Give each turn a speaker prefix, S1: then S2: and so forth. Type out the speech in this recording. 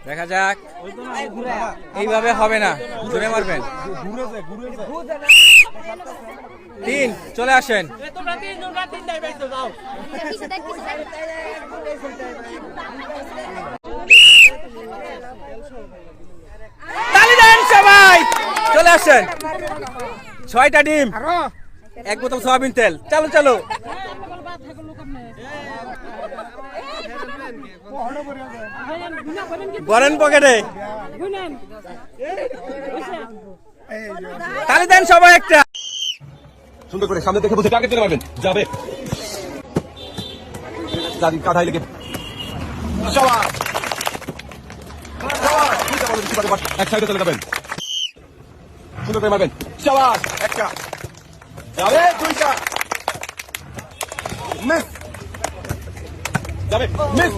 S1: দেখা যাক, এইভাবে হবে না, জোরে মারবেন। 3 চলে আসেন। তালি দেন সবাই, চলে আসেন। 6টা ডিম, 1 বোতল সয়াবিন তেল। চালু চালু, বরেন পকেটে। তালি দেন সবাই একটা।
S2: সুন্দর করে সামনে দেখে বসে টার্গেট করে মারবেন, যাবে চারি কাঠাই লেগে এক সাইডে চলে যাবেন। সুন্দর করে মারবেন, শাবাশ, একটা যাবে, 2টা মিস, যাবে মিস,